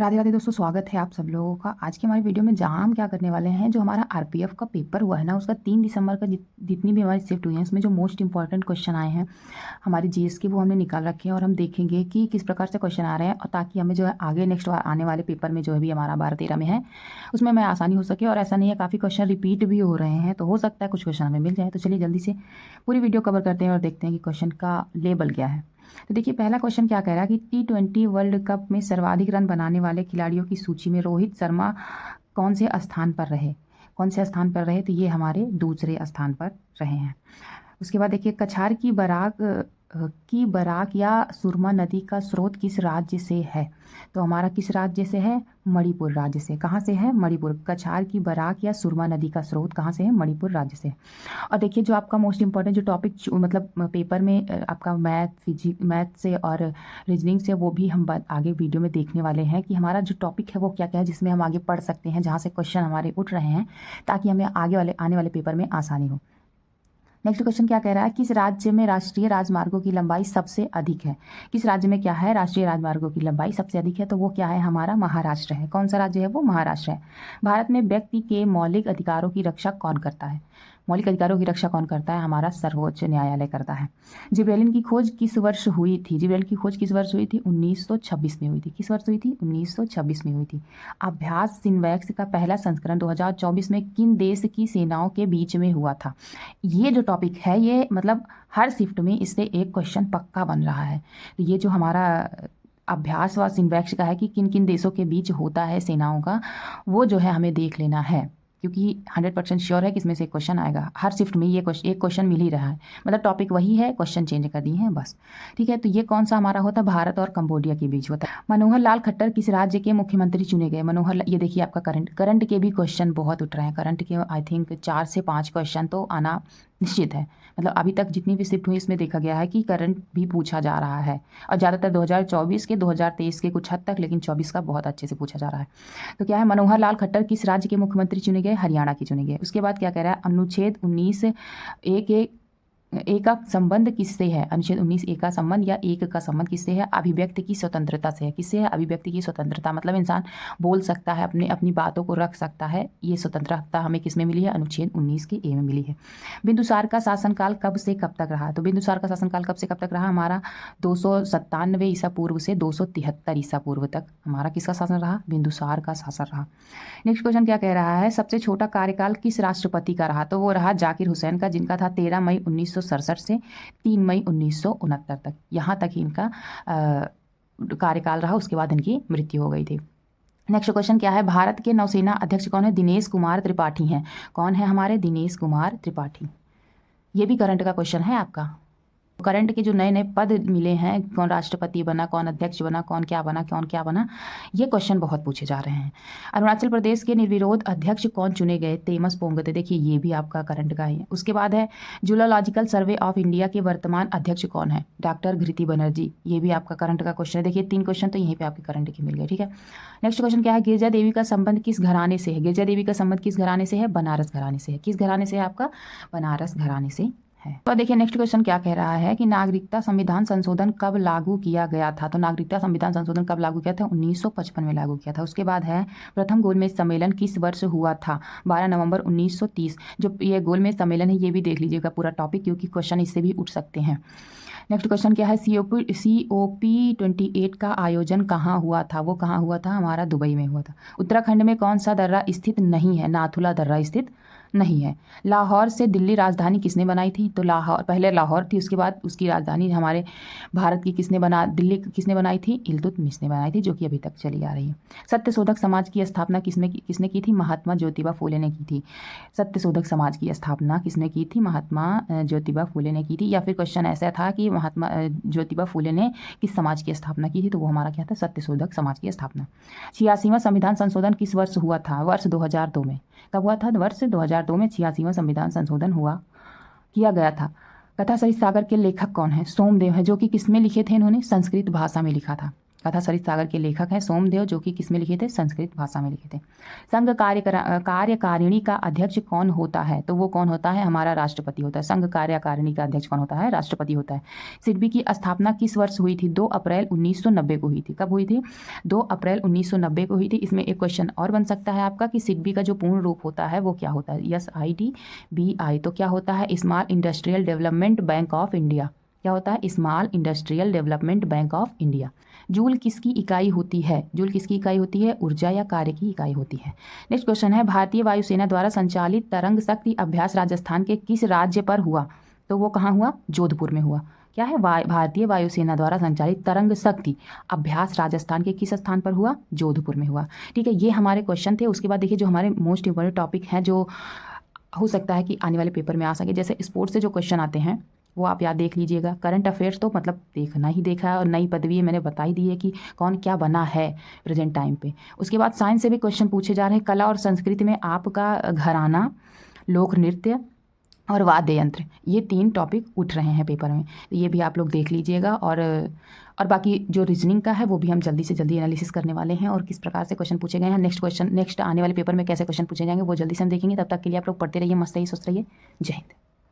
राधे राधे दोस्तों, स्वागत है आप सब लोगों का। आज की हमारी वीडियो में जहाँ हम क्या करने वाले हैं, जो हमारा आरपीएफ का पेपर हुआ है ना, उसका 3 दिसंबर का जितनी भी हमारी शिफ्ट हुई है उसमें जो मोस्ट इंपॉर्टेंट क्वेश्चन आए हैं हमारे जीएस के, वो हमने निकाल रखे हैं और हम देखेंगे कि किस प्रकार से क्वेश्चन आ रहे हैं, और ताकि हमें जो है आगे नेक्स्ट आने वाले पेपर में जो है भी हमारा 12-13 में है उसमें हमें आसानी हो सके। और ऐसा नहीं है, काफ़ी क्वेश्चन रिपीट भी हो रहे हैं, तो हो सकता है कुछ क्वेश्चन हमें मिल जाए। तो चलिए जल्दी से पूरी वीडियो कवर करते हैं और देखते हैं कि क्वेश्चन का लेबल क्या है। तो देखिए, पहला क्वेश्चन क्या कह रहा है कि T20 वर्ल्ड कप में सर्वाधिक रन बनाने वाले खिलाड़ियों की सूची में रोहित शर्मा कौन से स्थान पर रहे। कौन से स्थान पर रहे, तो ये हमारे दूसरे स्थान पर रहे हैं। उसके बाद देखिए, कछार की बराक या सुरमा नदी का स्रोत किस राज्य से है। तो हमारा किस राज्य से है, मणिपुर राज्य से। कहाँ से है, मणिपुर। कछार की बराक या सुरमा नदी का स्रोत कहाँ से है, मणिपुर राज्य से। और देखिए, जो आपका मोस्ट इंपॉर्टेंट जो टॉपिक मतलब पेपर में आपका मैथ से और रीजनिंग से, वो भी हम आगे वीडियो में देखने वाले हैं कि हमारा जो टॉपिक है वो क्या क्या है, जिसमें हम आगे पढ़ सकते हैं, जहाँ से क्वेश्चन हमारे उठ रहे हैं, ताकि हमें आने वाले पेपर में आसानी हो। नेक्स्ट क्वेश्चन क्या कह रहा है, किस राज्य में राष्ट्रीय राजमार्गों की लंबाई सबसे अधिक है। किस राज्य में क्या है, राष्ट्रीय राजमार्गों की लंबाई सबसे अधिक है, तो वो क्या है, हमारा महाराष्ट्र है। कौन सा राज्य है, वो महाराष्ट्र है। भारत में व्यक्ति के मौलिक अधिकारों की रक्षा कौन करता है। मौलिक अधिकारों की रक्षा कौन करता है, हमारा सर्वोच्च न्यायालय करता है। जिब्रेलिन की खोज किस वर्ष हुई थी। जिब्रेलिन की खोज किस वर्ष हुई थी, 1926 में हुई थी। किस वर्ष हुई थी, 1926 में हुई थी। अभ्यास सिन्वैक्स का पहला संस्करण 2024 में किन देश की सेनाओं के बीच में हुआ था। ये जो टॉपिक है, ये मतलब हर शिफ्ट में इससे एक क्वेश्चन पक्का बन रहा है। तो ये जो हमारा अभ्यास व सिन्वैक्स का है कि किन किन देशों के बीच होता है सेनाओं का, वो जो है हमें देख लेना है, क्योंकि 100% श्योर है कि इसमें से क्वेश्चन आएगा। हर शिफ्ट में ये एक क्वेश्चन मिल ही रहा है, मतलब टॉपिक वही है, क्वेश्चन चेंज कर दिए हैं बस। ठीक है, तो ये कौन सा हमारा होता है, भारत और कंबोडिया के बीच होता है। मनोहर लाल खट्टर किस राज्य के मुख्यमंत्री चुने गए। ये देखिए, आपका करंट के भी क्वेश्चन बहुत उठ रहे हैं। करंट के आई थिंक 4 से 5 क्वेश्चन तो आना निश्चित है। मतलब अभी तक जितनी भी शिफ्ट हुई इसमें देखा गया है कि करंट भी पूछा जा रहा है, और ज़्यादातर 2024 के, 2023 के कुछ हद तक, लेकिन 24 का बहुत अच्छे से पूछा जा रहा है। तो क्या है, मनोहर लाल खट्टर किस राज्य के मुख्यमंत्री चुने गए, हरियाणा के चुने गए। उसके बाद क्या कह रहा है, अनुच्छेद 19 ए का संबंध किससे है। अनुच्छेद 19 ए का संबंध या एक का संबंध किससे है, अभिव्यक्ति की स्वतंत्रता से है। किससे है, अभिव्यक्ति की स्वतंत्रता, मतलब इंसान बोल सकता है, अपनी बातों को रख सकता है। ये स्वतंत्रता हमें किस में मिली है, अनुच्छेद 19 के ए में मिली है। बिंदुसार का शासनकाल कब से कब तक रहा। तो बिंदुसार का शासनकाल कब से कब तक रहा, हमारा 297 ईसा पूर्व से 273 ईसा पूर्व तक हमारा किसका शासन रहा, बिंदुसार का शासन रहा। नेक्स्ट क्वेश्चन क्या कह रहा है, सबसे छोटा कार्यकाल किस राष्ट्रपति का रहा। तो वो रहा जाकिर हुसैन का, जिनका था 13 मई 1967 से 3 मई 1969 तक। यहाँ तक ही इनका कार्यकाल रहा, उसके बाद इनकी मृत्यु हो गई थी। नेक्स्ट क्वेश्चन क्या है, भारत के नौसेना अध्यक्ष कौन है, दिनेश कुमार त्रिपाठी हैं। कौन है, हमारे दिनेश कुमार त्रिपाठी। ये भी करंट का क्वेश्चन है आपका। करंट के जो नए नए पद मिले हैं, कौन राष्ट्रपति बना, कौन अध्यक्ष बना, कौन क्या बना, ये क्वेश्चन बहुत पूछे जा रहे हैं। अरुणाचल प्रदेश के निर्विरोध अध्यक्ष कौन चुने गए, तेमस पोंगते। देखिए, ये भी आपका करंट का है। उसके बाद है, जूलॉजिकल सर्वे ऑफ इंडिया के वर्तमान अध्यक्ष कौन है, डॉक्टर घृति बनर्जी। ये भी आपका करंट का क्वेश्चन है। देखिए, 3 क्वेश्चन तो यहीं पर आपके करंट के मिल गए। ठीक है, नेक्स्ट क्वेश्चन क्या है, गिरजा देवी का संबंध किस घराने से है। गिरजा देवी का संबंध किस घराने से है, बनारस घराने से है। किस घराने से है, आपका बनारस घराने से है। तो देखिए, नेक्स्ट क्वेश्चन क्या कह रहा है कि नागरिकता संविधान संशोधन कब लागू किया गया था। तो नागरिकता संविधान संशोधन कब लागू किया था, 1955 में लागू किया था। उसके बाद है, प्रथम गोलमेज सम्मेलन किस वर्ष हुआ था, 12 नवंबर 1930। जो ये गोलमेज सम्मेलन है, ये भी देख लीजिएगा पूरा टॉपिक, क्योंकि क्वेश्चन इससे भी उठ सकते हैं। नेक्स्ट क्वेश्चन क्या है, COP 28 का आयोजन कहाँ हुआ था। वो कहाँ हुआ था, हमारा दुबई में हुआ था। उत्तराखंड में कौन सा दर्रा स्थित नहीं है, नाथुला दर्रा स्थित नहीं है। लाहौर से दिल्ली राजधानी किसने बनाई थी। तो लाहौर, पहले लाहौर थी, उसके बाद उसकी राजधानी हमारे भारत की दिल्ली किसने बनाई थी, इल्तुतमिश ने बनाई थी, जो कि अभी तक चली आ रही है। सत्यशोधक समाज की स्थापना किसने की थी, महात्मा ज्योतिबा फूले ने की थी। सत्यशोधक समाज की स्थापना किसने की थी, महात्मा ज्योतिबा फूले ने की थी। या फिर क्वेश्चन ऐसा था कि महात्मा ज्योतिबा फूले ने किस समाज की स्थापना की थी, तो वो हमारा क्या था, सत्यशोधक समाज की स्थापना। 86वां संविधान संशोधन किस वर्ष हुआ था, वर्ष 2002 में। कब हुआ था, वर्ष 2002 में 86वां संविधान संशोधन किया गया था। कथा सरित सागर के लेखक कौन है, सोमदेव है, जो कि किसमें लिखे थे, इन्होंने संस्कृत भाषा में लिखा था। कथा सरित सागर के लेखक हैं सोमदेव, जो कि किस में लिखे थे, संस्कृत भाषा में लिखे थे। संघ कार्यकारिणी का अध्यक्ष कौन होता है, तो वो कौन होता है, हमारा राष्ट्रपति होता है। संघ कार्यकारिणी का अध्यक्ष कौन होता है, राष्ट्रपति होता है। सिडबी की स्थापना किस वर्ष हुई थी, 2 अप्रैल 1990 को हुई थी। कब हुई थी, 2 अप्रैल 1990 को हुई थी। इसमें एक क्वेश्चन और बन सकता है आपका कि सिडबी का जो पूर्ण रूप होता है वो क्या होता है, SIDBI, तो क्या होता है, small industrial development bank of India. क्या होता है, small industrial development bank of India. Joule किसकी इकाई होती है, जूल किसकी इकाई होती है, ऊर्जा या कार्य की इकाई होती है। नेक्स्ट क्वेश्चन है, भारतीय वायुसेना द्वारा संचालित तरंग शक्ति अभ्यास राजस्थान के किस राज्य पर हुआ, तो वो कहाँ हुआ, जोधपुर में हुआ। क्या है, भारतीय वायुसेना द्वारा संचालित तरंग शक्ति अभ्यास राजस्थान के किस स्थान पर हुआ, जोधपुर में हुआ। ठीक है, ये हमारे क्वेश्चन थे। उसके बाद देखिए जो हमारे मोस्ट इंपॉर्टेंट टॉपिक हैं, जो हो सकता है कि आने वाले पेपर में आ सके, जैसे स्पोर्ट्स से जो क्वेश्चन आते हैं वो आप याद देख लीजिएगा। करंट अफेयर्स तो मतलब देखना ही देखा है, और नई पदवी मैंने बता ही दी है कि कौन क्या बना है प्रेजेंट टाइम पे। उसके बाद साइंस से भी क्वेश्चन पूछे जा रहे हैं। कला और संस्कृति में आपका घराना, लोक नृत्य और वाद्य यंत्र, ये 3 टॉपिक उठ रहे हैं पेपर में, तो ये भी आप लोग देख लीजिएगा। और बाकी जो रीजनिंग का है वो भी हम जल्दी से जल्दी एनालिसिस करने वाले हैं, और किस प्रकार से क्वेश्चन पूछे गए हैं, नेक्स्ट आने वाले पेपर में कैसे क्वेश्चन पूछे जाएंगे वो जल्दी से हम देखेंगे। तब तक के लिए आप लोग पढ़ते रहिए, मस्त रहिए, स्वस्थ रहिए। जय हिंद।